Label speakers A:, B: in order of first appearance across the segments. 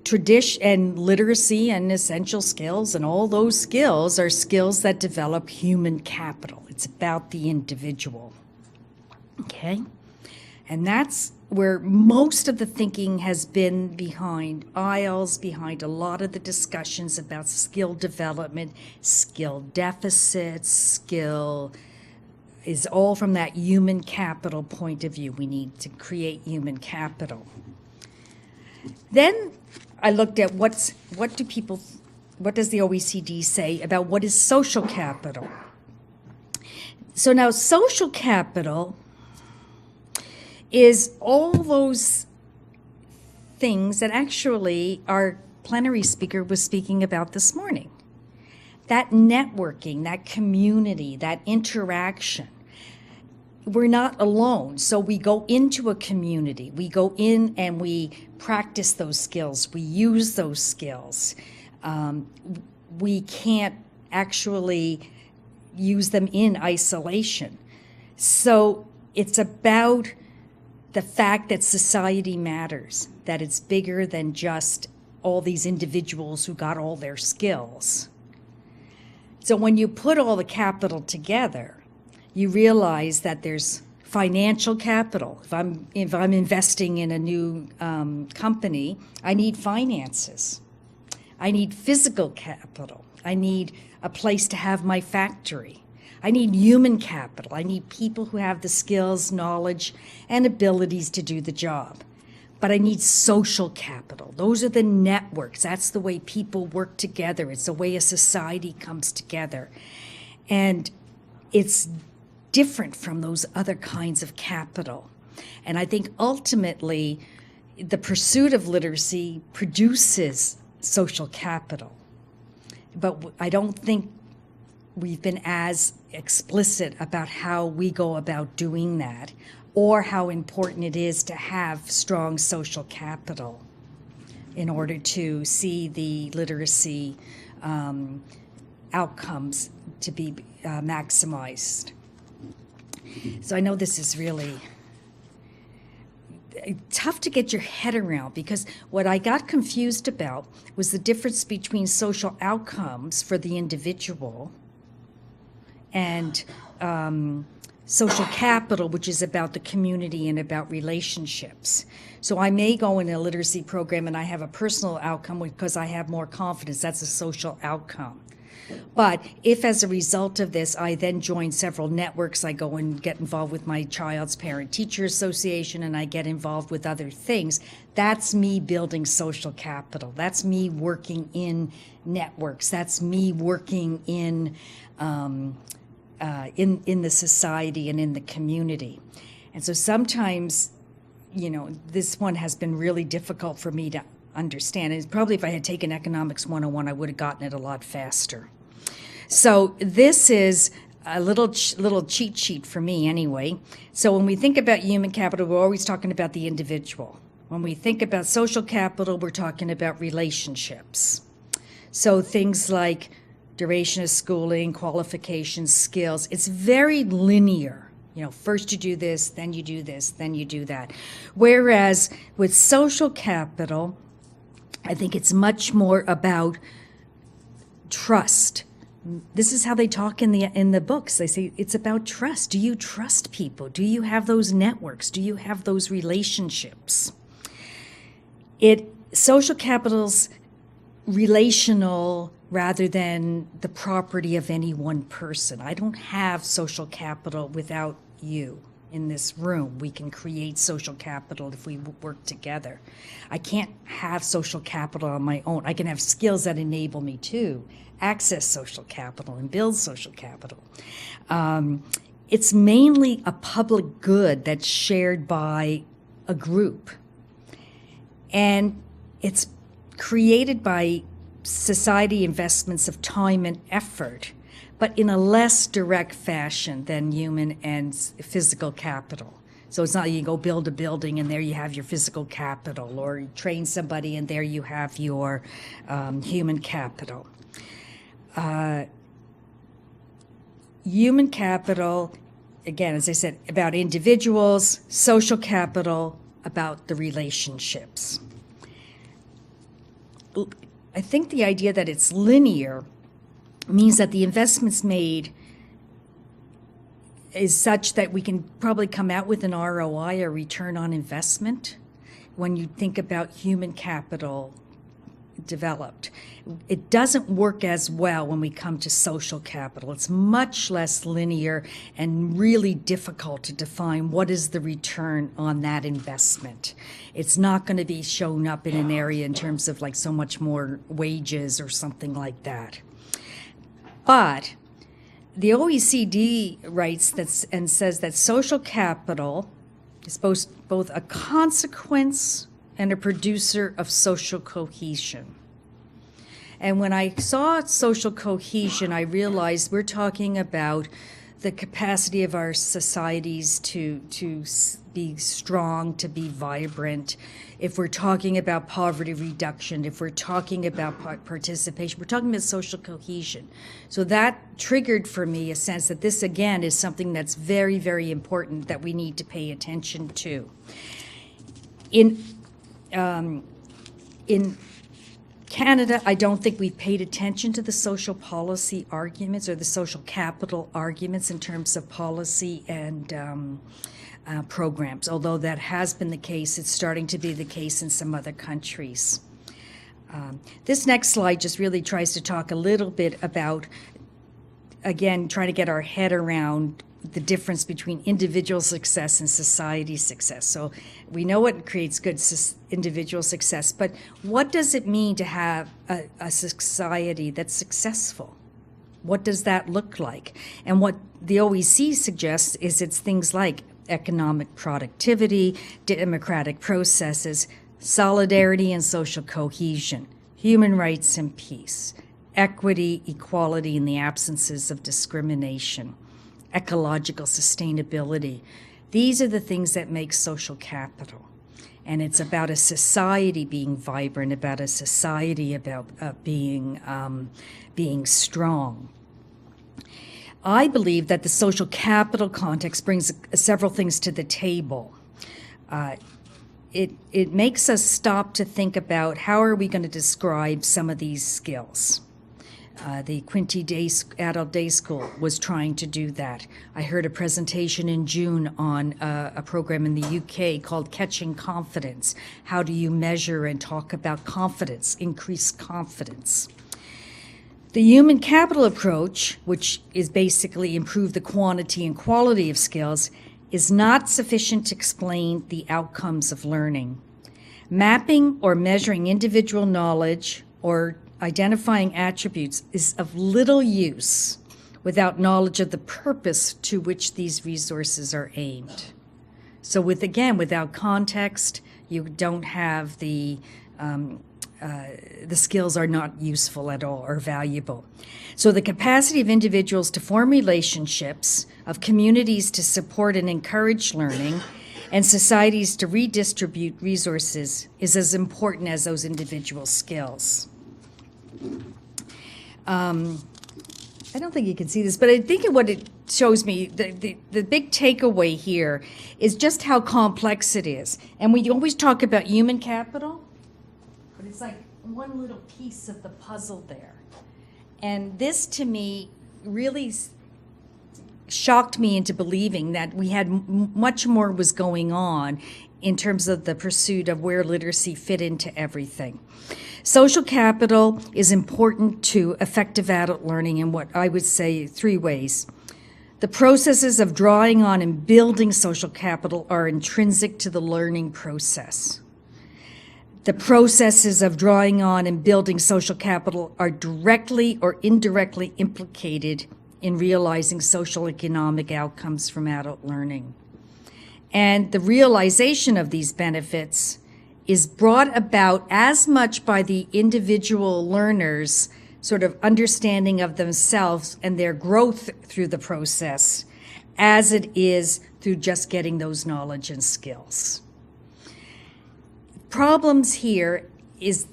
A: tradition and literacy and essential skills and all those skills are skills that develop human capital. It's about the individual. Okay? And that's where most of the thinking has been behind IELTS, behind a lot of the discussions about skill development, skill deficits, skill is all from that human capital point of view. We need to create human capital. Then I looked at what does the OECD say about what is social capital? So now social capital is all those things that actually our plenary speaker was speaking about this morning. That networking, that community, that interaction. We're not alone, so we go into a community. We go in and we practice those skills. We use those skills. We can't actually use them in isolation. So it's about the fact that society matters, that it's bigger than just all these individuals who got all their skills. So when you put all the capital together, you realize that there's financial capital. If I'm investing in a new company, I need finances. I need physical capital. I need a place to have my factory. I need human capital. I need people who have the skills, knowledge, and abilities to do the job. But I need social capital. Those are the networks. That's the way people work together. It's the way a society comes together. And it's different from those other kinds of capital. And I think ultimately the pursuit of literacy produces social capital. But I don't think we've been as explicit about how we go about doing that, or how important it is to have strong social capital in order to see the literacy outcomes to be maximized. So I know this is really tough to get your head around, because what I got confused about was the difference between social outcomes for the individual and social capital, which is about the community and about relationships. So I may go in a literacy program and I have a personal outcome because I have more confidence. That's a social outcome. But if as a result of this, I then join several networks, I go and get involved with my child's parent-teacher association, and I get involved with other things, that's me building social capital. That's me working in networks. That's me working in the society and in the community. And so sometimes, this one has been really difficult for me to understand. And probably if I had taken Economics 101, I would have gotten it a lot faster. So this is a little cheat sheet for me anyway. So when we think about human capital, we're always talking about the individual. When we think about social capital, we're talking about relationships. So things like duration of schooling, qualifications, skills, it's very linear. First you do this, then you do this, then you do that. Whereas with social capital, I think it's much more about trust. This is how they talk in the books. They say it's about trust. Do you trust people? Do you have those networks? Do you have those relationships? Social capital's relational rather than the property of any one person. I don't have social capital without you in this room. We can create social capital if we work together. I can't have social capital on my own. I can have skills that enable me to access social capital and build social capital. It's mainly a public good that's shared by a group. And it's created by society investments of time and effort, but in a less direct fashion than human and physical capital. So it's not like you go build a building and there you have your physical capital, or you train somebody and there you have your human capital. Human capital, again, as I said, about individuals, social capital, about the relationships. I think the idea that it's linear means that the investments made is such that we can probably come out with an ROI, a return on investment, when you think about human capital developed. It doesn't work as well when we come to social capital. It's much less linear and really difficult to define what is the return on that investment. It's not going to be shown up in an area in terms of like so much more wages or something like that. But the OECD writes that and says that social capital is both a consequence and a producer of social cohesion. And when I saw social cohesion, I realized we're talking about the capacity of our societies to be strong, to be vibrant. If we're talking about poverty reduction, if we're talking about participation, we're talking about social cohesion. So that triggered for me a sense that this, again, is something that's very, very important that we need to pay attention to. In Canada, I don't think we've paid attention to the social policy arguments or the social capital arguments in terms of policy and programs. Although that has been the case, it's starting to be the case in some other countries. This next slide just really tries to talk a little bit about, again, trying to get our head around the difference between individual success and society success. So we know what creates good individual success, but what does it mean to have a society that's successful? What does that look like? And what the OEC suggests is it's things like economic productivity, democratic processes, solidarity and social cohesion, human rights and peace, equity, equality in the absences of discrimination, ecological sustainability. These are the things that make social capital. And it's about a society being vibrant, about a society about being strong. I believe that the social capital context brings several things to the table. It makes us stop to think about how are we going to describe some of these skills. The Quinte Adult Day School was trying to do that. I heard a presentation in June on a program in the UK called Catching Confidence. How do you measure and talk about confidence, increased confidence? The human capital approach, which is basically improve the quantity and quality of skills, is not sufficient to explain the outcomes of learning. Mapping or measuring individual knowledge or identifying attributes is of little use without knowledge of the purpose to which these resources are aimed. So without context, you don't have the skills are not useful at all or valuable. So the capacity of individuals to form relationships, of communities to support and encourage learning, and societies to redistribute resources is as important as those individual skills. I don't think you can see this, but I think what it shows me, the big takeaway here is just how complex it is. And we always talk about human capital, but it's like one little piece of the puzzle there. And this, to me, really shocked me into believing that we had much more was going on in terms of the pursuit of where literacy fit into everything. Social capital is important to effective adult learning in what I would say 3 ways. The processes of drawing on and building social capital are intrinsic to the learning process. The processes of drawing on and building social capital are directly or indirectly implicated in realizing social economic outcomes from adult learning. And the realization of these benefits is brought about as much by the individual learners' sort of understanding of themselves and their growth through the process as it is through just getting those knowledge and skills. Problems here is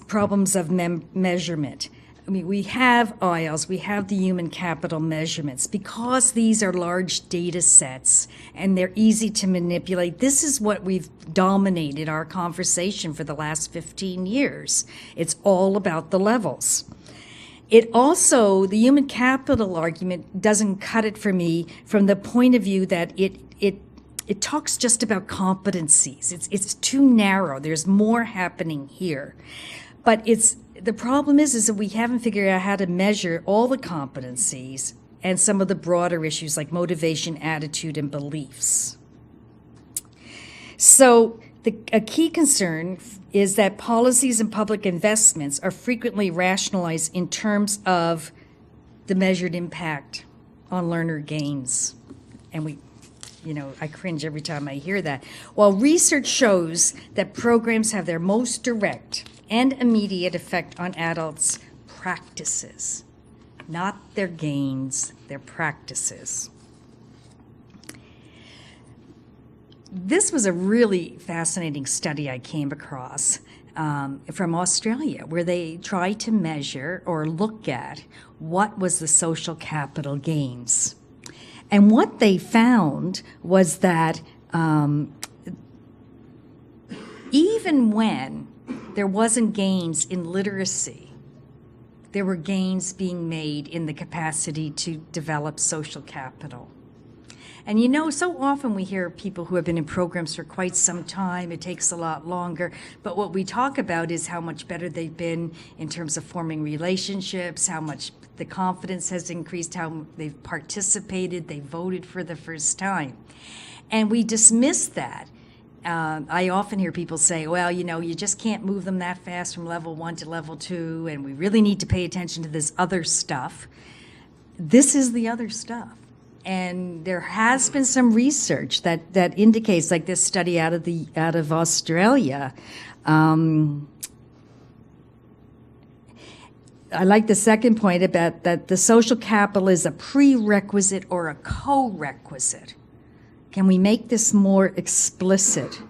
A: problems of measurement. we have IELTS, we have the human capital measurements. Because these are large data sets and they're easy to manipulate, this is what we've dominated our conversation for the last 15 years. It's all about the levels. It also, the human capital argument doesn't cut it for me from the point of view that it talks just about competencies. It's too narrow. There's more happening here. But the problem is that we haven't figured out how to measure all the competencies and some of the broader issues like motivation, attitude, and beliefs. So a key concern is that policies and public investments are frequently rationalized in terms of the measured impact on learner gains. And I cringe every time I hear that. While research shows that programs have their most direct and immediate effect on adults' practices, not their gains, their practices. This was a really fascinating study I came across from Australia, where they tried to measure or look at what was the social capital gains. And what they found was that even when there wasn't gains in literacy, there were gains being made in the capacity to develop social capital. And so often we hear people who have been in programs for quite some time, it takes a lot longer, but what we talk about is how much better they've been in terms of forming relationships, how much the confidence has increased, how they've participated, they voted for the first time. And we dismiss that. I often hear people say, well, you just can't move them that fast from level 1 to level 2, and we really need to pay attention to this other stuff. This is the other stuff. And there has been some research that indicates, like this study out of Australia. I like the second point about that the social capital is a prerequisite or a co-requisite. Can we make this more explicit?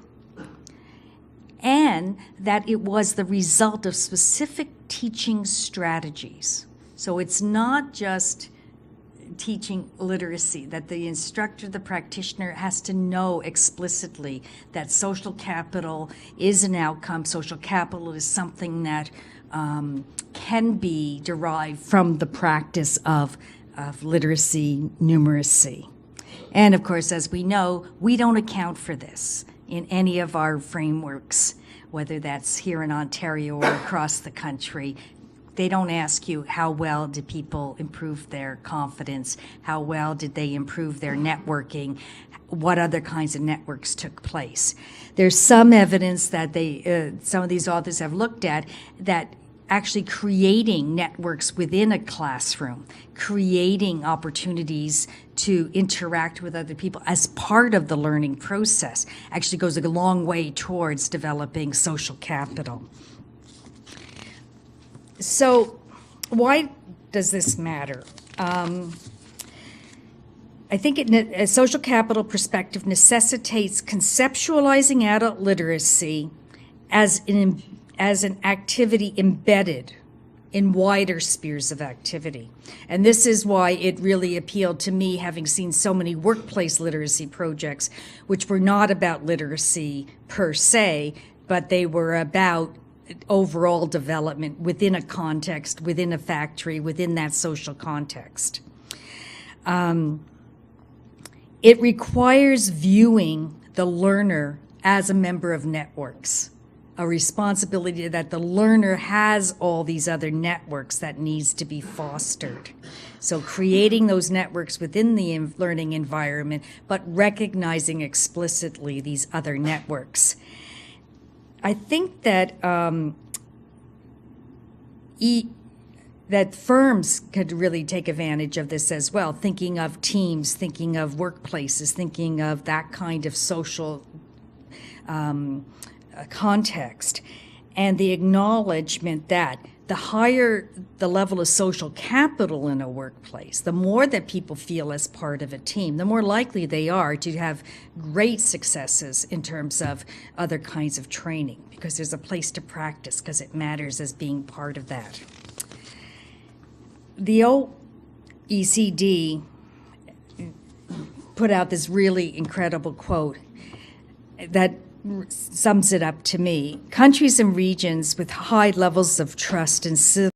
A: And that it was the result of specific teaching strategies. So it's not just teaching literacy, that the instructor, the practitioner has to know explicitly that social capital is an outcome. Social capital is something that can be derived from the practice of literacy, numeracy. And of course, as we know, we don't account for this in any of our frameworks, whether that's here in Ontario or across the country. They don't ask you how well did people improve their confidence, how well did they improve their networking, what other kinds of networks took place. There's some evidence that some of these authors have looked at that actually creating networks within a classroom, creating opportunities to interact with other people as part of the learning process actually goes a long way towards developing social capital. So why does this matter? I think a social capital perspective necessitates conceptualizing adult literacy as an activity embedded in wider spheres of activity. And this is why it really appealed to me, having seen so many workplace literacy projects, which were not about literacy per se, but they were about overall development within a context, within a factory, within that social context. It requires viewing the learner as a member of networks, a responsibility that the learner has all these other networks that needs to be fostered. So creating those networks within the learning environment, but recognizing explicitly these other networks. I think that that firms could really take advantage of this as well, thinking of teams, thinking of workplaces, thinking of that kind of social context, and the acknowledgement that the higher the level of social capital in a workplace, the more that people feel as part of a team, the more likely they are to have great successes in terms of other kinds of training, because there's a place to practice, because it matters as being part of that. the OECD put out this really incredible quote that sums it up to me. Countries and regions with high levels of trust and civil